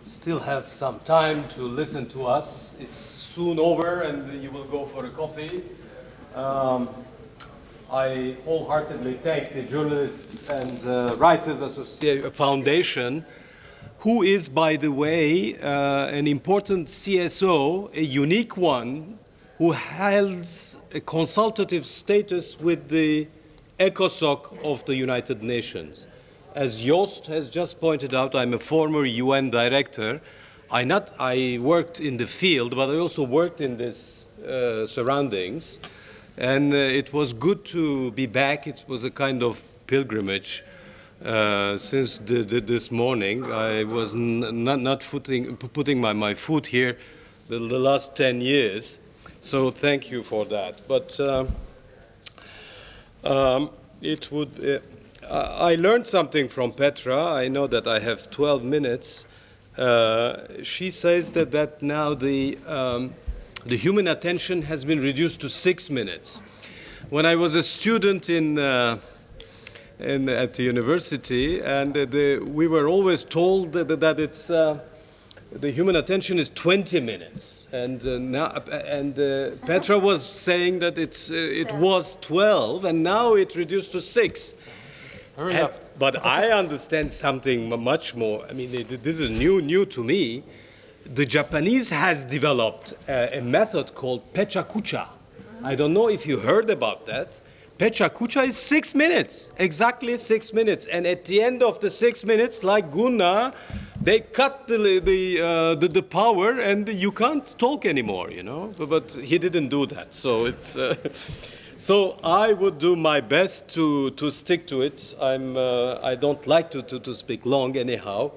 still have some time to listen to us. It's soon over and you will go for a coffee. I wholeheartedly thank the Journalists and Writers Association Foundation, who is, by the way, an important CSO, a unique one, who holds a consultative status with the ECOSOC of the United Nations. As Joost has just pointed out, I'm a former UN director. I worked in the field, but I also worked in these surroundings. And it was good to be back. It was a kind of pilgrimage since this morning. I was not putting my foot here the last 10 years. So thank you for that. But I learned something from Petra. I know that I have 12 minutes. She says that now the human attention has been reduced to 6 minutes. When I was a student at the university, and we were always told that it's the human attention is 20 minutes, and Petra was saying that it was 12, and now it reduced to 6. Hurry up. But I understand something much more. I mean, this is new to me. The Japanese has developed a method called pechakucha. I don't know if you heard about that. Pechakucha is 6 minutes, exactly 6 minutes. And at the end of the 6 minutes, like Gunnar, they cut the power and you can't talk anymore, you know. But he didn't do that, so it's. So I would do my best to stick to it. I don't like to speak long anyhow,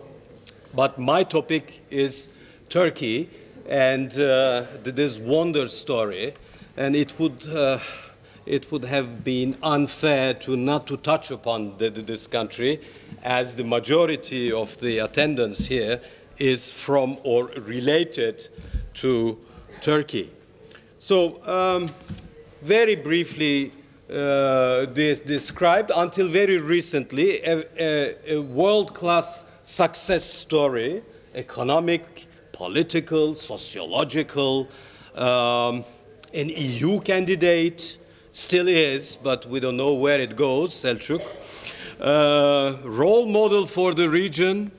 but my topic is Turkey and this wonder story, and it would have been unfair not to touch upon this country, as the majority of the attendance here is from or related to Turkey. So very briefly described, until very recently, a world-class success story, economic, political, sociological, an EU candidate, still is, but we don't know where it goes, Selçuk. Role model for the region,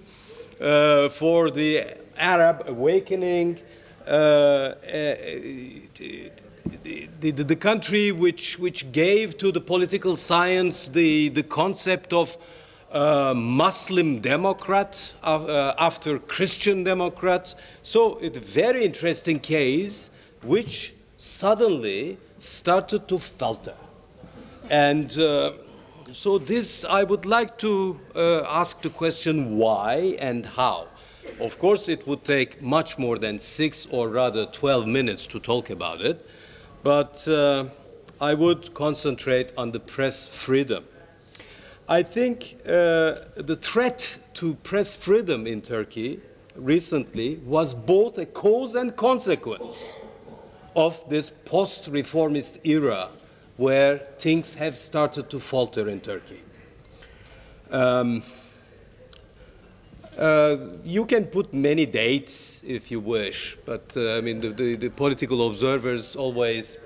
for the Arab awakening, the country which gave to the political science the concept of Muslim Democrat after Christian Democrat. So it's a very interesting case which suddenly started to falter. And so this, I would like to ask the question why and how. Of course, it would take much more than 6 or rather 12 minutes to talk about it, but I would concentrate on the press freedom. I think the threat to press freedom in Turkey recently was both a cause and consequence of this post-reformist era where things have started to falter in Turkey. You can put many dates if you wish, but I mean the political observers always,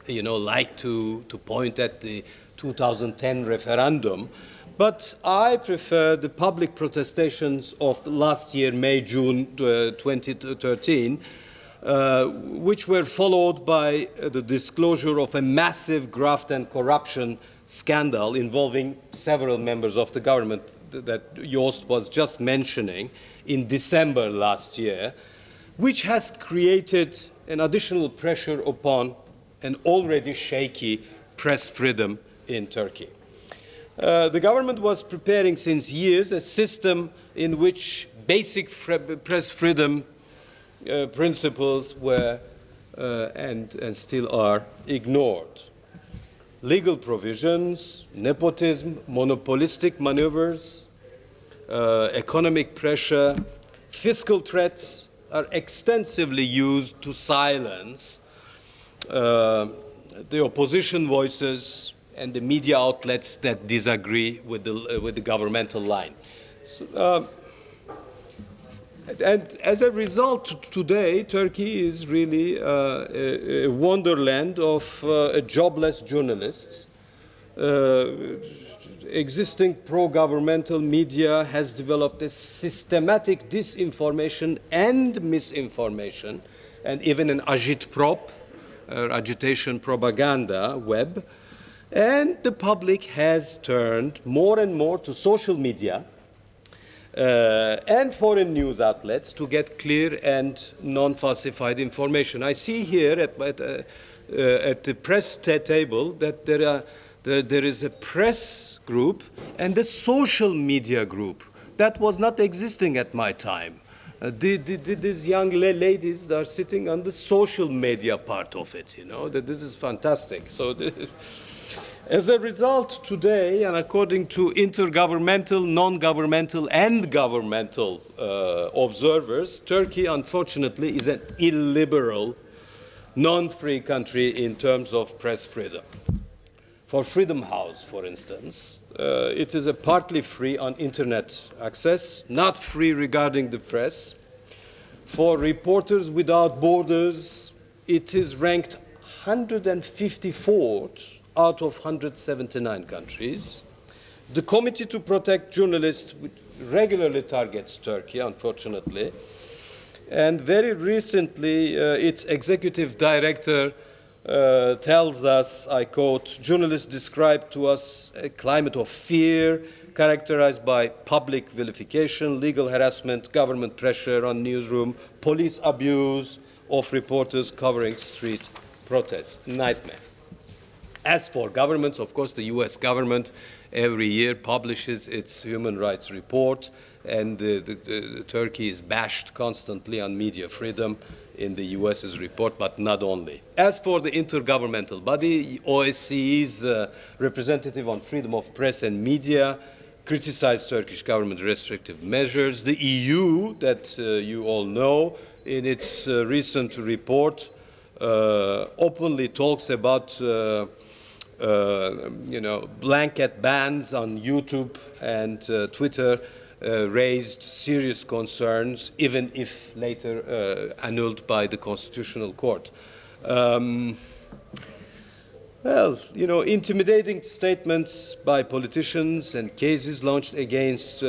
you know, like to point at the 2010 referendum, but I prefer the public protestations of the last year, May, June 2013, which were followed by the disclosure of a massive graft and corruption scandal involving several members of the government that Joost was just mentioning in December last year, which has created an additional pressure upon an already shaky press freedom in Turkey. The government was preparing since years a system in which basic press freedom principles were and still are ignored. Legal provisions, nepotism, monopolistic maneuvers, economic pressure, fiscal threats are extensively used to silence the opposition voices and the media outlets that disagree with the governmental line. So, And as a result, today, Turkey is really a wonderland of jobless journalists. Existing pro-governmental media has developed a systematic disinformation and misinformation, and even an agitprop, agitation propaganda web. And the public has turned more and more to social media and foreign news outlets to get clear and non-falsified information. I see here at the press table that there is a press group and a social media group. That was not existing at my time. These young ladies are sitting on the social media part of it, you know, that this is fantastic. So this is, as a result, today, and according to intergovernmental, non-governmental, and governmental observers, Turkey, unfortunately, is an illiberal, non-free country in terms of press freedom. For Freedom House, for instance, it is a partly free on internet access, not free regarding the press. For Reporters Without Borders, it is ranked 154th out of 179 countries. The Committee to Protect Journalists regularly targets Turkey, unfortunately. And very recently, its executive director tells us, I quote, journalists describe to us a climate of fear characterized by public vilification, legal harassment, government pressure on newsroom, police abuse of reporters covering street protests. Nightmare. As for governments, of course, the US government every year publishes its human rights report, and Turkey is bashed constantly on media freedom in the US's report, but not only. As for the intergovernmental body, OSCE's representative on freedom of press and media criticized Turkish government restrictive measures. The EU, that you all know, in its recent report, openly talks about blanket bans on YouTube and Twitter raised serious concerns, even if later annulled by the Constitutional Court. Intimidating statements by politicians and cases launched against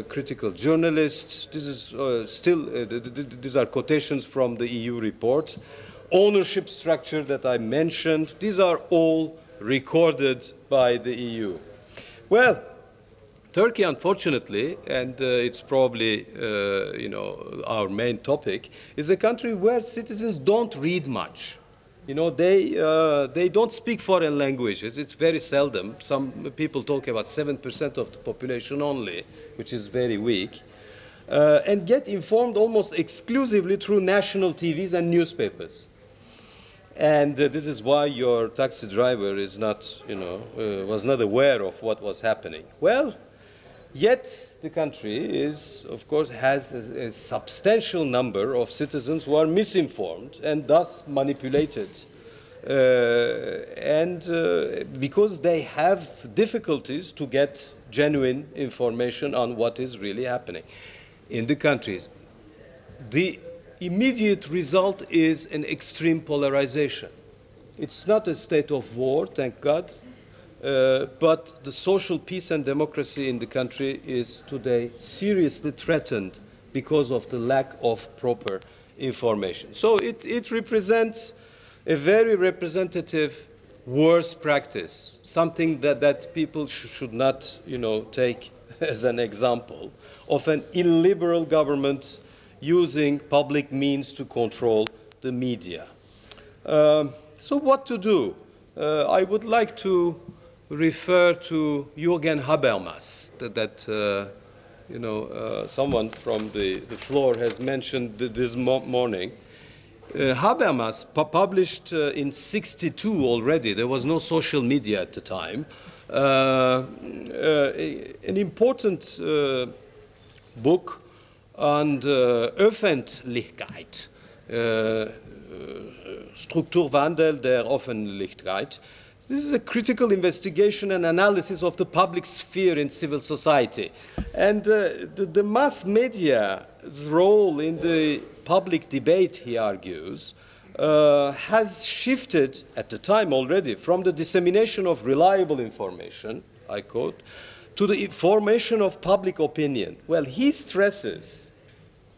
critical journalists. This is these are quotations from the EU report. Ownership structure that I mentioned, these are all recorded by the EU. Well, Turkey, unfortunately, and it's probably our main topic, is a country where citizens don't read much. You know, they don't speak foreign languages. It's very seldom. Some people talk about 7% of the population only, which is very weak, and get informed almost exclusively through national TVs and newspapers. And this is why your taxi driver is not, was not aware of what was happening. Well, yet the country is, of course, has a substantial number of citizens who are misinformed and thus manipulated. Because they have difficulties to get genuine information on what is really happening in the countries. The immediate result is an extreme polarization. It's not a state of war, thank God, but the social peace and democracy in the country is today seriously threatened because of the lack of proper information. So it represents a very representative worst practice, something that people should not, take as an example of an illiberal government using public means to control the media. So what to do? I would like to refer to Jürgen Habermas, that someone from the floor has mentioned this morning. Habermas published in '62 already, there was no social media at the time, an important book on Öffentlichkeit, Strukturwandel der Öffentlichkeit. This is a critical investigation and analysis of the public sphere in civil society. And the mass media's role in the public debate, he argues, has shifted at the time already from the dissemination of reliable information, I quote, to the formation of public opinion. Well, he stresses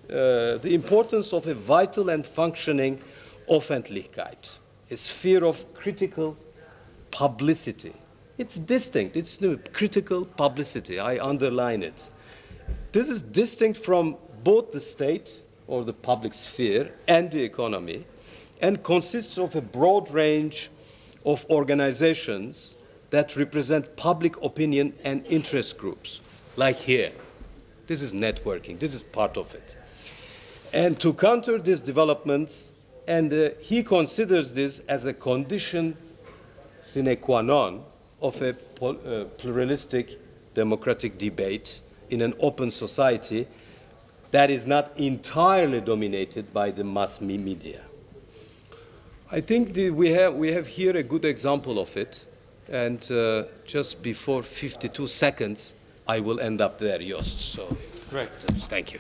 the importance of a vital and functioning Öffentlichkeit, a sphere of critical publicity. It's distinct, it's critical publicity, I underline it. This is distinct from both the state, or the public sphere, and the economy, and consists of a broad range of organizations that represent public opinion and interest groups, like here. This is networking, this is part of it. And to counter these developments, and he considers this as a condition sine qua non of a pluralistic democratic debate in an open society that is not entirely dominated by the mass media. I think we have here a good example of it, and just before 52 seconds, I will end up there, Joost. So, great. Thank you.